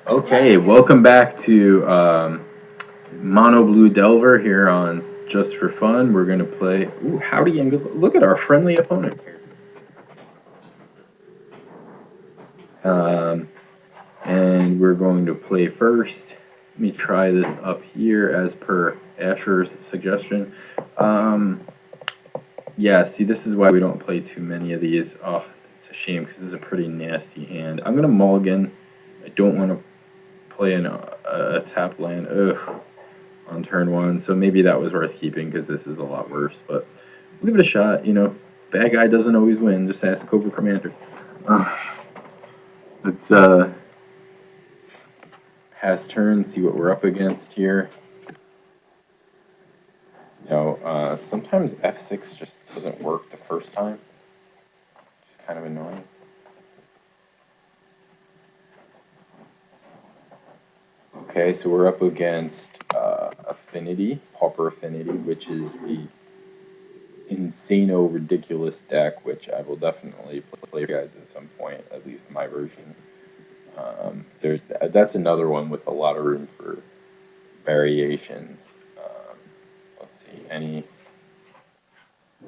Okay, welcome back to Mono Blue Delver here on Just for Fun. We're going to play. Ooh, howdy, and look at our friendly opponent here. Um, and we're going to play first. Let me try this up here as per Asher's suggestion. Yeah, see, this is why we don't play too many of these. Oh, it's a shame because this is a pretty nasty hand. I'm going to mulligan. I don't want to play a tapped land. Ugh. On turn one, so maybe that was worth keeping because this is a lot worse. But we'll give it a shot. Bad guy doesn't always win. Just ask Cobra Commander. Let's pass turn, see what we're up against here. Sometimes F6 just doesn't work the first time. It's kind of annoying. Okay, so we're up against Affinity, Pauper Affinity, which is the insano ridiculous deck, which I will definitely play for you guys at some point, at least my version. That's another one with a lot of room for variations. Let's see,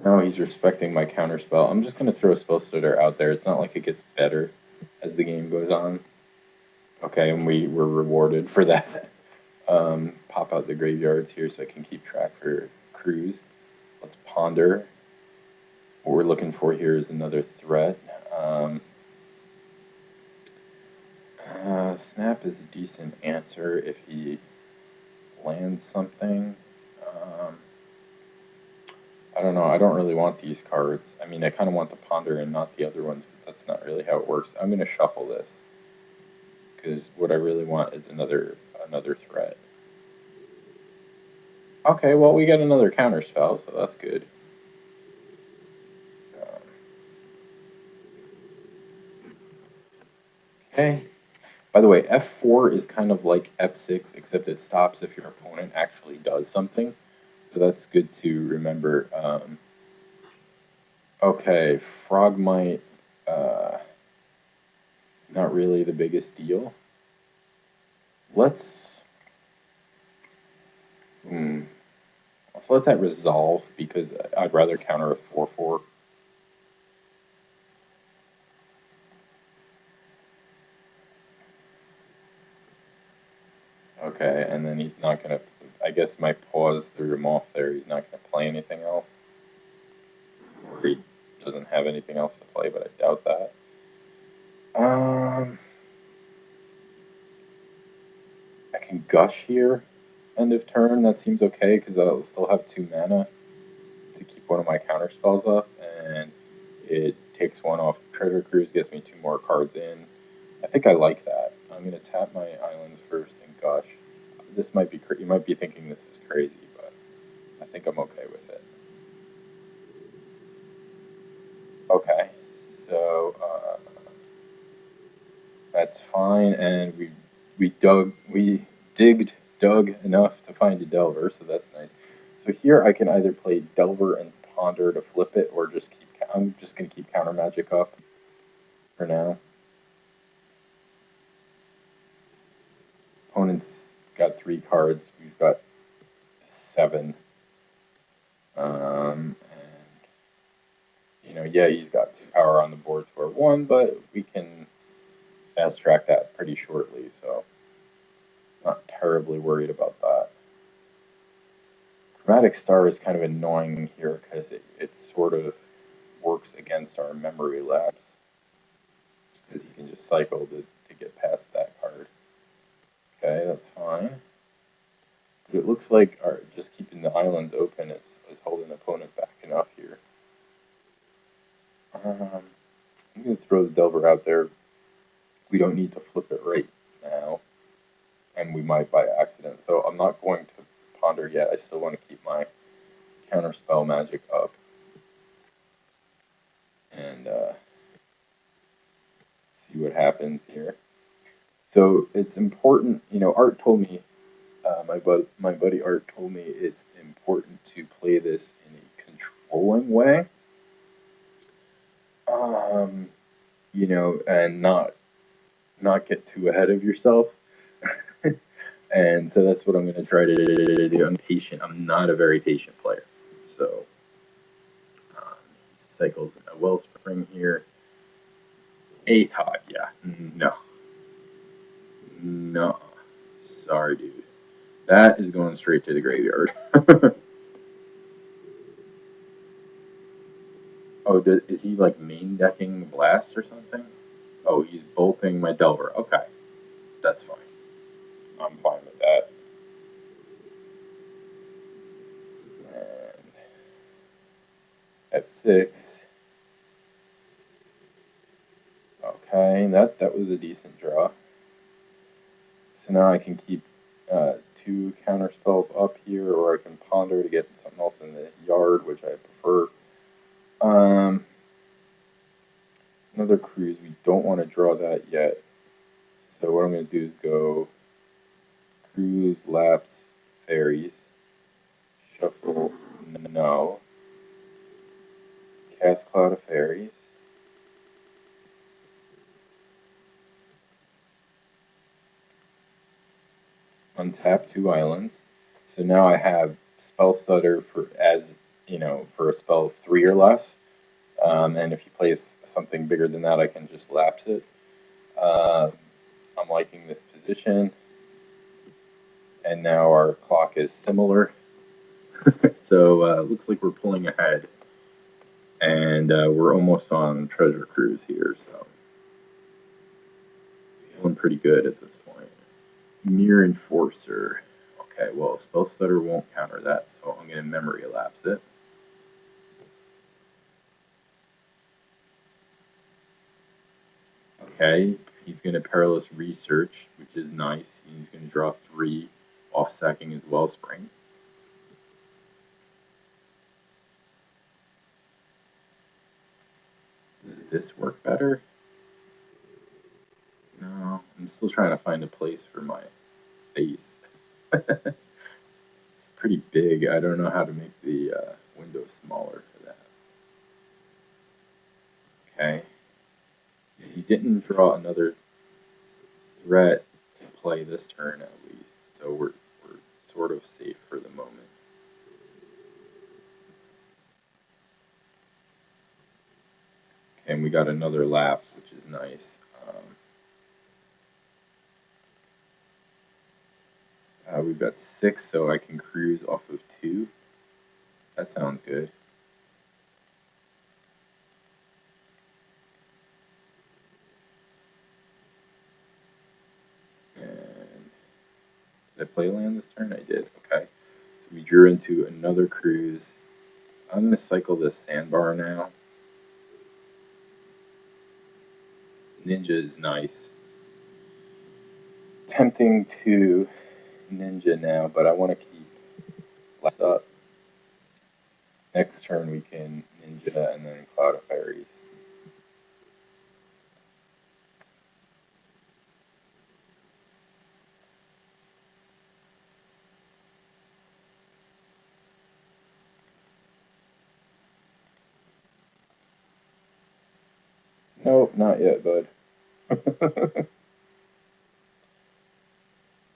no, he's respecting my counterspell. I'm just going to throw a spell stutter out there. It's not like it gets better as the game goes on. Okay, and we were rewarded for that. Pop out the graveyards here so I can keep track for crews. Let's ponder. What we're looking for here is another threat. Snap is a decent answer if he lands something. I don't know. I don't really want these cards. I mean, I kind of want the ponder and not the other ones, but that's not really how it works. I'm going to shuffle this because what I really want is another threat. Okay, well, we get another counter spell, so that's good. Okay. By the way, F4 is kind of like F6, except it stops if your opponent actually does something. So that's good to remember. Okay, Frogmite, not really the biggest deal. Let's let that resolve because I'd rather counter a 4/4. Okay, and then he's not gonna. I guess my pause threw him off there. He's not gonna play anything else. Or he doesn't have anything else to play, but I doubt that. I can gush here, end of turn. That seems okay because I'll still have 2 mana to keep one of my counter spells up, and it takes one off Treasure Cruise, gets me 2 more cards in. I think I like that. I'm gonna tap my islands first and gush. This might be you might be thinking this is crazy, but I think I'm okay with it. Okay, so that's fine, and we dug enough to find a Delver, so that's nice. So here I can either play Delver and Ponder to flip it, or just keep. I'm just gonna keep Counter Magic up for now. Opponent's got 3 cards. We've got 7. And yeah, he's got 2 power on the board to our 1, but we can fast track that pretty shortly, so not terribly worried about that. Chromatic Star is kind of annoying here because it sort of works against our memory lapse because you can just cycle to get past that card. Okay, that's fine. But it looks like just keeping the islands open is holding the opponent back enough here. I'm going to throw the Delver out there. We don't need to flip it right now, and we might by accident. So I'm not going to ponder yet. I still want to keep my counterspell magic up. And see what happens here. So it's important, Art told me, my buddy Art told me it's important to play this in a controlling way, and not get too ahead of yourself. And so that's what I'm going to try to do. I'm patient. I'm not a very patient player. So cycles a Wellspring here. 8th Hog, yeah. No. No. Sorry, dude. That is going straight to the graveyard. Oh, is he like main decking Blast or something? Oh, he's bolting my Delver. Okay. That's fine. I'm fine with that. And F6. Okay, that was a decent draw. So now I can keep 2 counter spells up here, or I can ponder to get something else in the yard, which I prefer. Another cruise, we don't want to draw that yet. So what I'm going to do is go cruise, lapse, fairies, shuffle, no, cast cloud of fairies, untap 2 islands. So now I have spell stutter for for a spell of 3 or less. And if he plays something bigger than that, I can just lapse it. I'm liking this position. And now our clock is similar. So looks like we're pulling ahead. And we're almost on Treasure Cruise here, so feeling pretty good at this point. Mirror Enforcer. Okay, well, Spell Stutter won't counter that, so I'm going to Memory Elapse it. Okay, he's going to Perilous Research, which is nice. He's going to draw 3, off-sacking his Wellspring. Does this work better? No, I'm still trying to find a place for my face. It's pretty big. I don't know how to make the window smaller for that. Okay. He didn't draw another threat to play this turn at least, so we're sort of safe for the moment. Okay, and we got another lapse, which is nice. We've got 6, so I can cruise off of 2. That sounds good. And did I play land this turn? I did. Okay. So we drew into another cruise. I'm going to cycle this sandbar now. Ninja is nice. Tempting to Ninja now, but I want to keep Blast up. Next turn we can Ninja and then Cloud of Fairies. Nope, not yet, bud.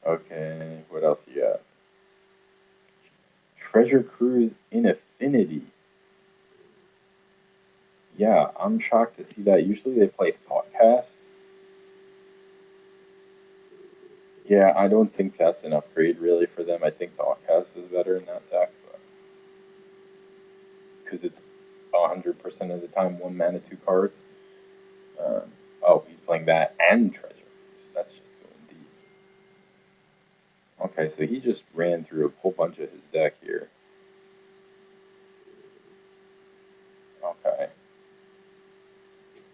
Okay, what else you got? Treasure Cruise in Affinity. Yeah, I'm shocked to see that. Usually they play Thoughtcast. Yeah, I don't think that's an upgrade really for them. I think Thoughtcast is better in that deck, because it's 100% of the time 1 mana, 2 cards. Oh, he's playing that and Treasure Cruise. That's just going deep. Okay, so he just ran through a whole bunch of his deck here. Okay.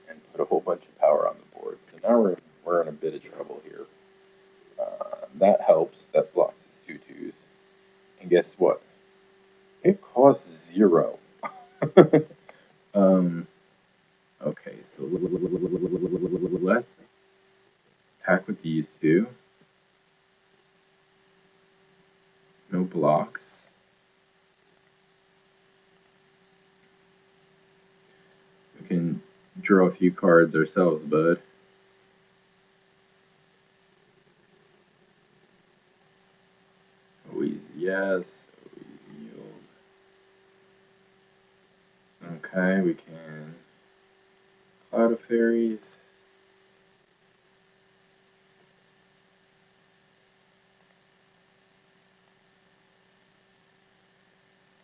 And put a whole bunch of power on the board. So now we're in a bit of trouble here. That helps. That blocks his 2/2s. And guess what? It costs 0. Okay, so let's attack with these 2. No blocks. We can draw a few cards ourselves, bud. yes. Always yield. Okay, we can Cloud of Fairies.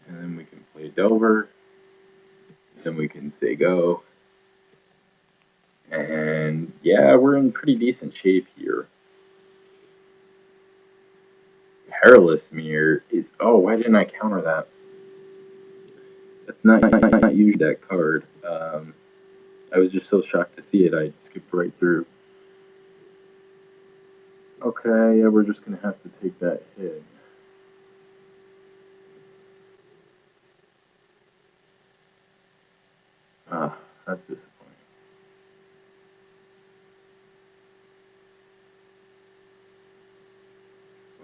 And then we can play Delver. Then we can say go. And yeah, we're in pretty decent shape here. Perilous Mirror is. Oh, why didn't I counter that? That's not usually that card. I was just so shocked to see it, I skipped right through. Okay, yeah, we're just gonna have to take that hit. Ah, that's disappointing.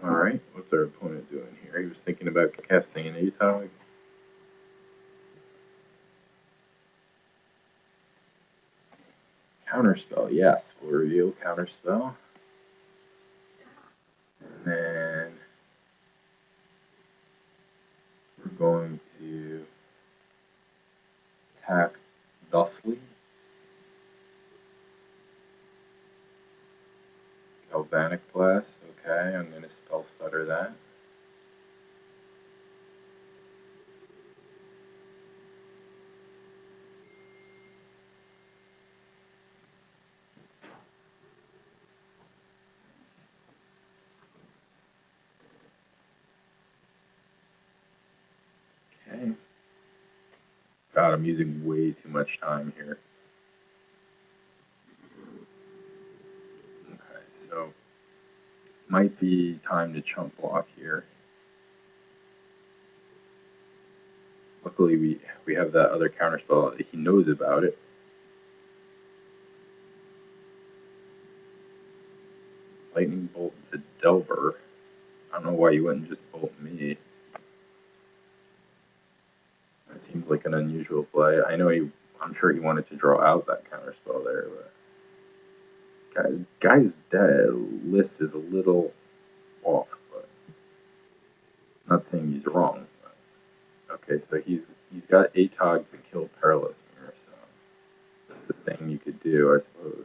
Alright, what's our opponent doing here? He was thinking about casting an ATOG. Counterspell, yes, we'll reveal Counterspell. And then we're going to attack thusly. Galvanic Blast, okay, I'm going to Spell Stutter that. Okay. God, I'm using way too much time here. Okay, so might be time to chump block here. Luckily, we have that other counterspell. He knows about it. Lightning Bolt the Delver. I don't know why you wouldn't just bolt me. That seems like an unusual play. I know I'm sure he wanted to draw out that counterspell there, but guy's list is a little off. But not saying he's wrong. Okay, so he's got ATOG to kill Perilous Mirror, so that's a thing you could do, I suppose.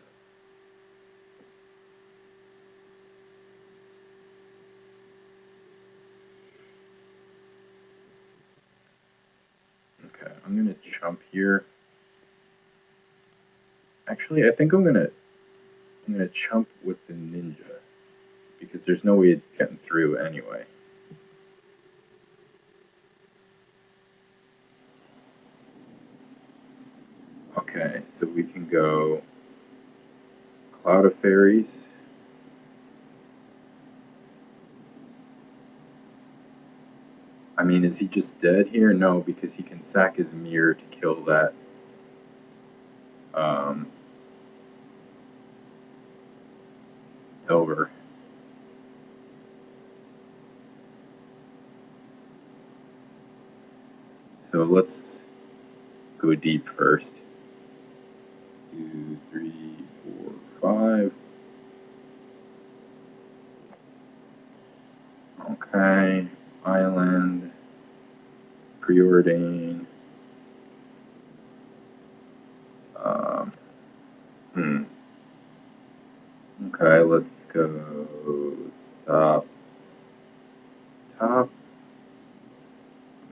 Okay, I'm gonna jump here. Actually, I think I'm gonna chump with the ninja because there's no way it's getting through anyway. Okay, so we can go Cloud of Fairies. I mean, is he just dead here? No, because he can sack his mirror to kill that. Delver. So let's go deep first. 2, 3, 4, 5. Okay, Island, Preordain. Um, Okay, let's go top.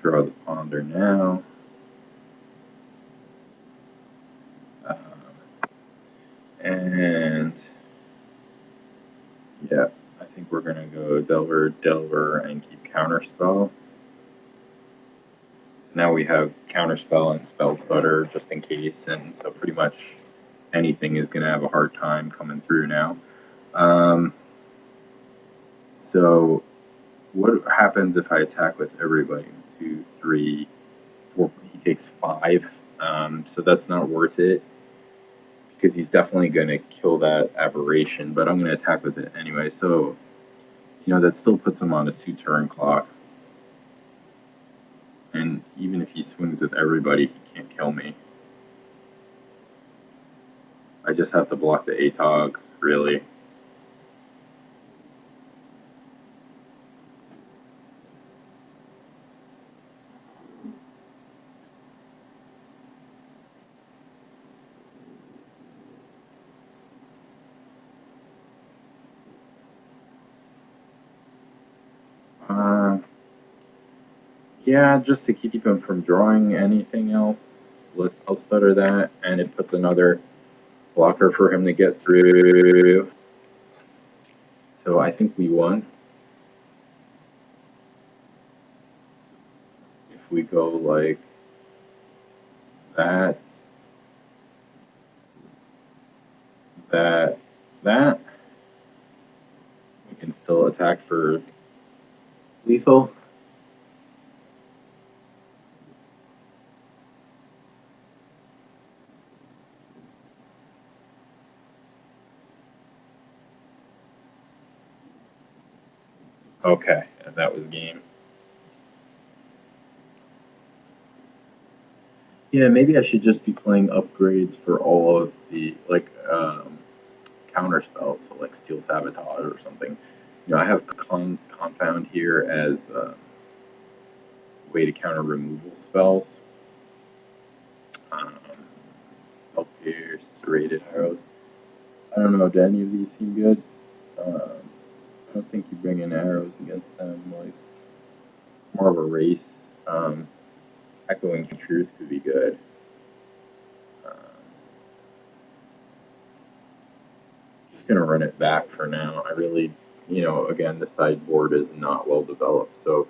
Draw the Ponder now. And yeah, I think we're gonna go Delver, and keep Counterspell. So now we have Counterspell and Spell Stutter just in case, and so pretty much anything is gonna have a hard time coming through now. So what happens if I attack with everybody? 2, 3, 4. He takes 5. So that's not worth it because he's definitely going to kill that aberration, but I'm going to attack with it anyway. So, that still puts him on a 2-turn clock. And even if he swings with everybody, he can't kill me. I just have to block the ATOG, really. Yeah, just to keep him from drawing anything else, let's stutter that, and it puts another blocker for him to get through. So I think we won. If we go like that, that, we can still attack for lethal. Okay, and that was game. Yeah, maybe I should just be playing upgrades for all of the counter spells, so like Steel Sabotage or something. You know, I have Confound here as a way to counter removal spells. Um, Spell Pierce, Serrated Arrows. I don't know, do any of these seem good? I don't think you bring in arrows against them. Like, it's more of a race. Echoing Truth could be good. Just gonna run it back for now. I really, again, the sideboard is not well developed, so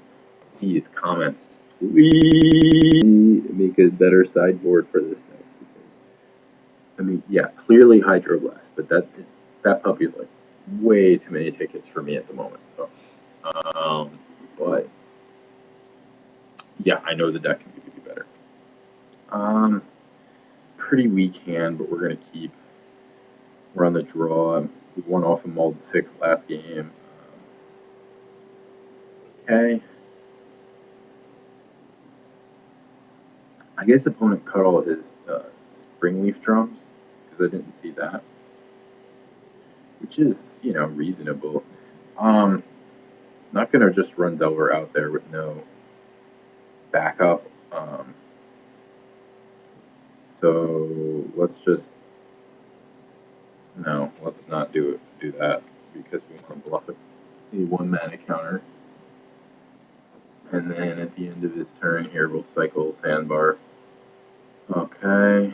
please comments, please make a better sideboard for this deck because I mean, yeah, clearly Hydroblast, but that puppy's like way too many tickets for me at the moment. So, but yeah, I know the deck can be better. Pretty weak hand, but we're gonna keep. We're on the draw. We won off of Mold 6 last game. Okay. I guess opponent cut all his Springleaf drums because I didn't see that, which is reasonable. Not gonna just run Delver out there with no backup. So let's just no, let's not do that because we want to bluff a 1 mana counter. And then at the end of his turn here, we'll cycle Sandbar. Okay.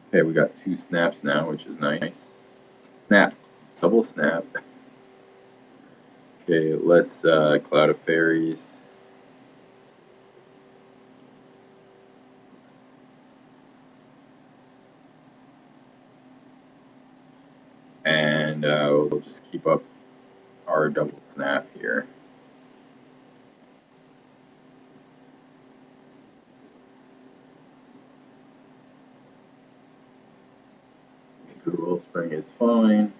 Okay, we got 2 snaps now, which is nice. Snap. Double snap. Okay, let's Cloud of Fairies. And we'll just keep up our double snap here. Google Spring is fine.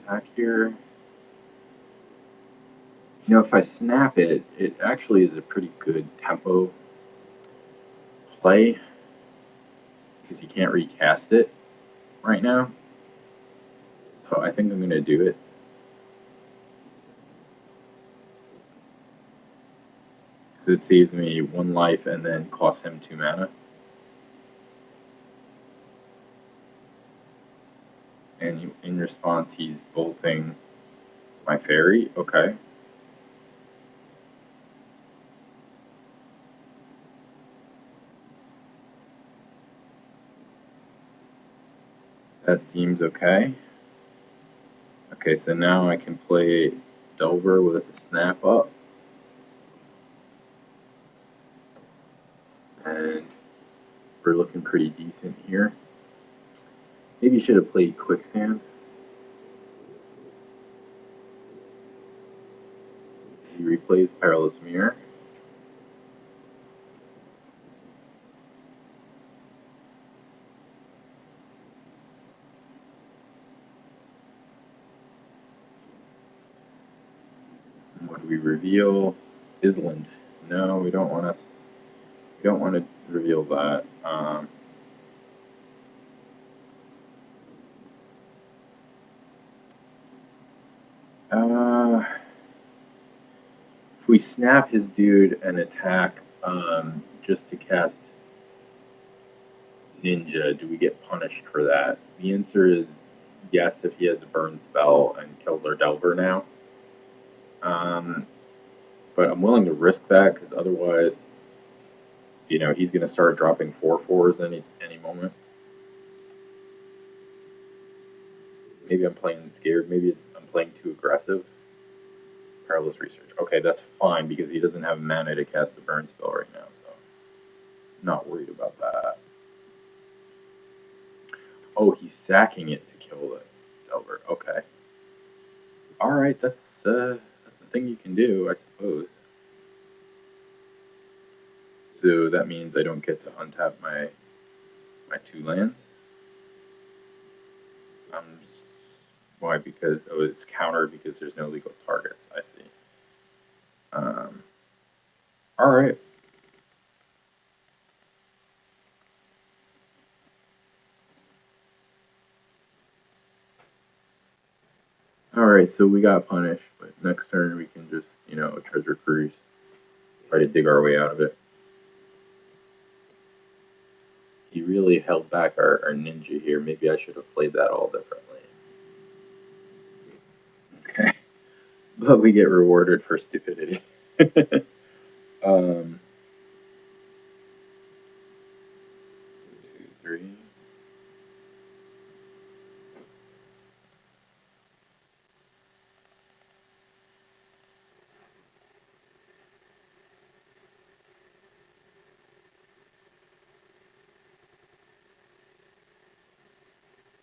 Attack here. If I snap it, it actually is a pretty good tempo play because you can't recast it right now. So I think I'm going to do it. Because it saves me 1 life and then costs him 2 mana. And in response, he's bolting my fairy. Okay. That seems okay. Okay, so now I can play Delver with a snap up. And we're looking pretty decent here. Maybe you should have played Quicksand. He replays Perilous Mirror. What do we reveal? Island. No, we don't want to. We don't want to reveal that. If we snap his dude and attack just to cast Ninja, do we get punished for that? The answer is yes if he has a burn spell and kills our Delver now. But I'm willing to risk that because otherwise, you know, he's going to start dropping 4/4s any moment. Maybe I'm playing scared. Maybe I'm playing too aggressive. Perilous Research. Okay, that's fine because he doesn't have mana to cast a burn spell right now, so I'm not worried about that. Oh, he's sacking it to kill the Delver. Okay. All right, that's a thing you can do, I suppose. So that means I don't get to untap my 2 lands. Why? Because it's countered because there's no legal targets. I see. All right. All right. So we got punished, but next turn we can just treasure cruise, try to dig our way out of it. He really held back our ninja here. Maybe I should have played that all differently. Okay. But we get rewarded for stupidity. 2, 3.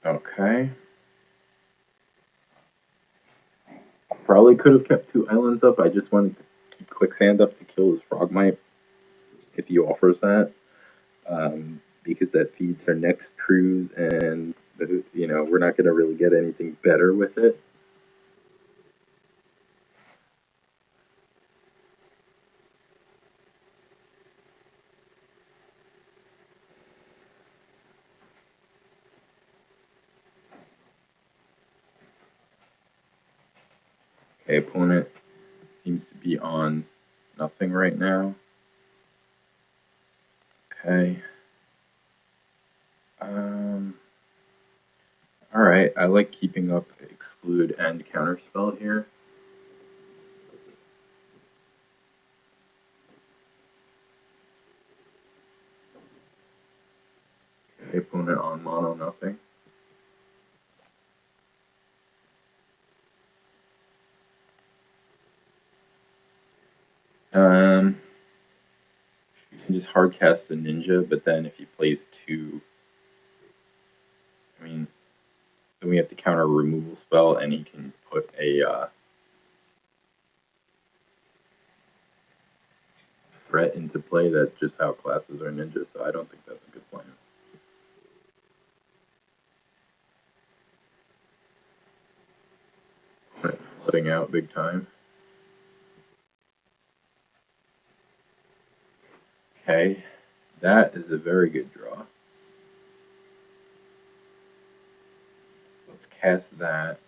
Okay. Probably could have kept 2 islands up. I just wanted to keep Quicksand up to kill his Frogmite if he offers that. Because that feeds our next cruise, and we're not going to really get anything better with it. Okay, opponent seems to be on nothing right now. Okay. All right, I like keeping up exclude and counterspell here. Okay, opponent on mono nothing. You can just hard cast a ninja, but then if he plays 2, I mean, then we have to counter a removal spell, and he can put a threat into play that just outclasses our ninja, so I don't think that's a good plan. Flooding out big time. Okay, that is a very good draw. Let's cast that.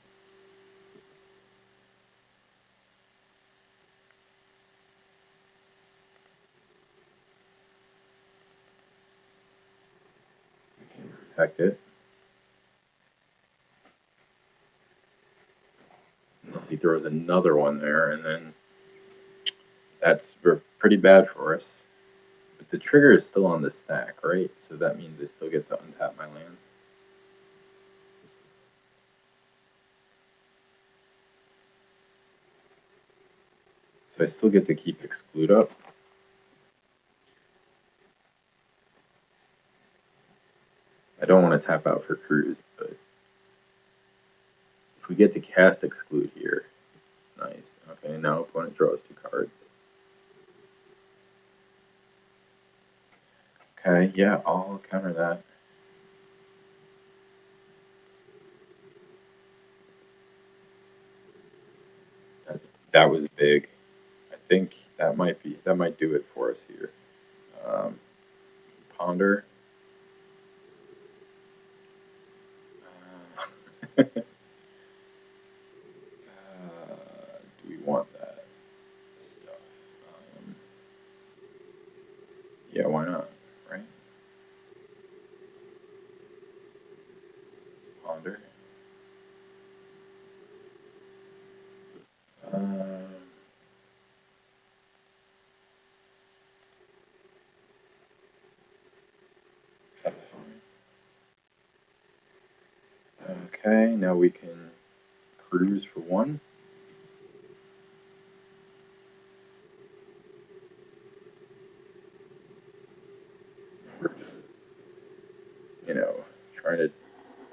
We can protect it. Unless he throws another one there, and then that's pretty bad for us. But the trigger is still on the stack, right? So that means I still get to untap my lands. So I still get to keep exclude up. I don't want to tap out for cruise, but if we get to cast exclude here, it's nice. Okay, now opponent draws 2 cards. Okay, yeah, I'll counter that. That was big. I think that might do it for us here. Ponder. Do we want that stuff? Okay, now we can cruise for one. We're just, you know, trying to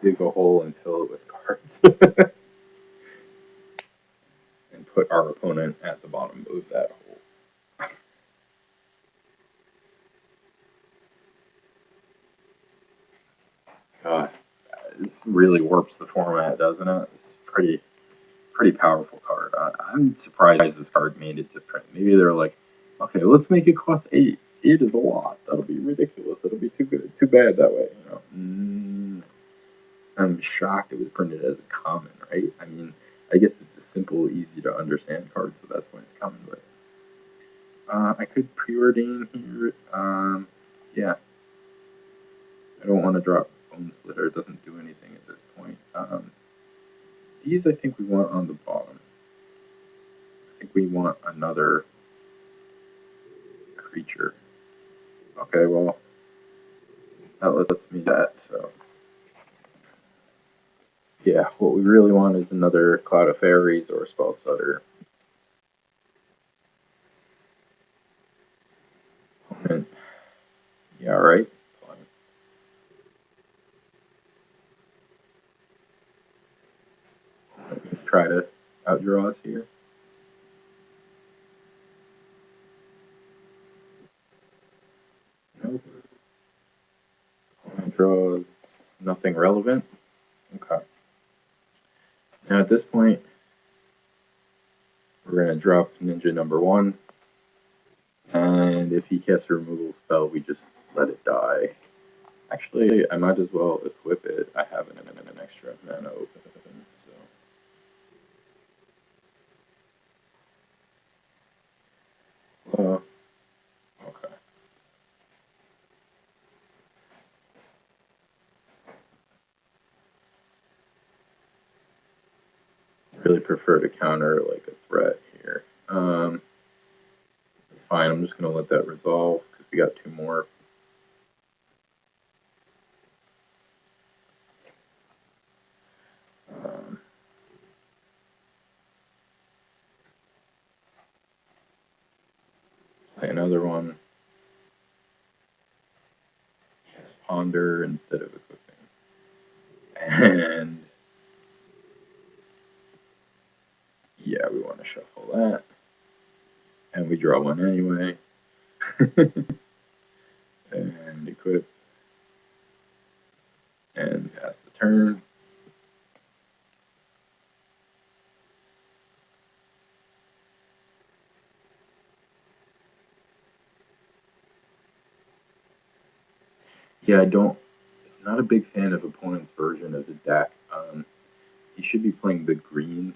dig a hole and fill it with cards. And put our opponent at the bottom of that hole. God, this really warps the format, doesn't it? It's pretty powerful card. I'm surprised this card made it to print. Maybe they're like, okay, let's make it cost 8. 8 is a lot. That'll be ridiculous. It'll be too good, too bad that way. You know. I'm shocked it was printed as a common, right? I mean, I guess it's a simple, easy to understand card, so that's why it's common. But I could preordain here. Yeah, I don't want to drop Bone Splitter. It doesn't do anything at this point. These I think we want on the bottom. I think we want another creature. Okay, well, that lets me that, so. Yeah, what we really want is another Cloud of Fairies or Spell Stutter. Yeah, right? Fine. Try to outdraw us here. Nope. Draws nothing relevant. Okay. Now at this point, we're going to drop Ninja number 1. And if he casts a removal spell, we just let it die. Actually, I might as well equip it. I have an extra mana open, so. Okay. Really prefer to counter like a threat here. Fine, I'm just going to let that resolve because we got 2 more. Play another one. Ponder instead of equipping. And yeah, we want to shuffle that. And we draw one anyway. And equip. And pass the turn. Yeah, not a big fan of opponent's version of the deck. He should be playing the green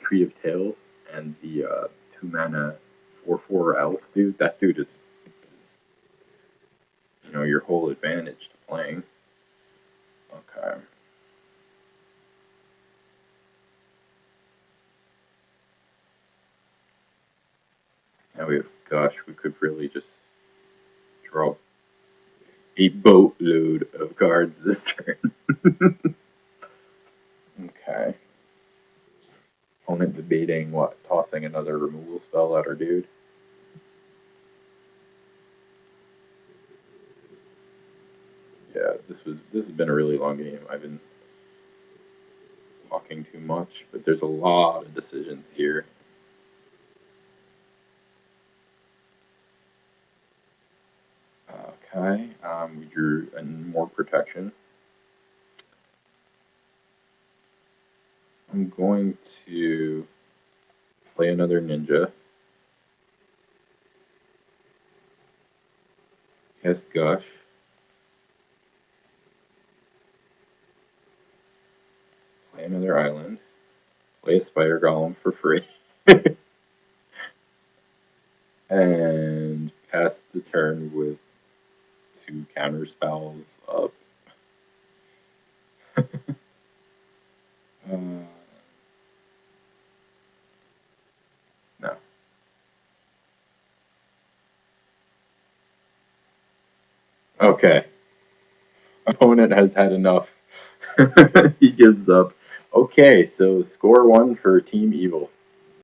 Tree of Tales and the 2 mana 4/4 elf dude. That dude is your whole advantage to playing. Okay. Now we have Gush. We could really just draw a boatload of cards this turn. Okay. Opponent debating what, tossing another removal spell at our dude. Yeah, this has been a really long game. I've been talking too much, but there's a lot of decisions here. Okay, we drew more protection. I'm going to play another ninja. Cast Gush. Play another island. Play a Spider Golem for free. And pass the turn with 2 counter spells up. No. Okay. Opponent has had enough. He gives up. Okay, so score one for Team Evil.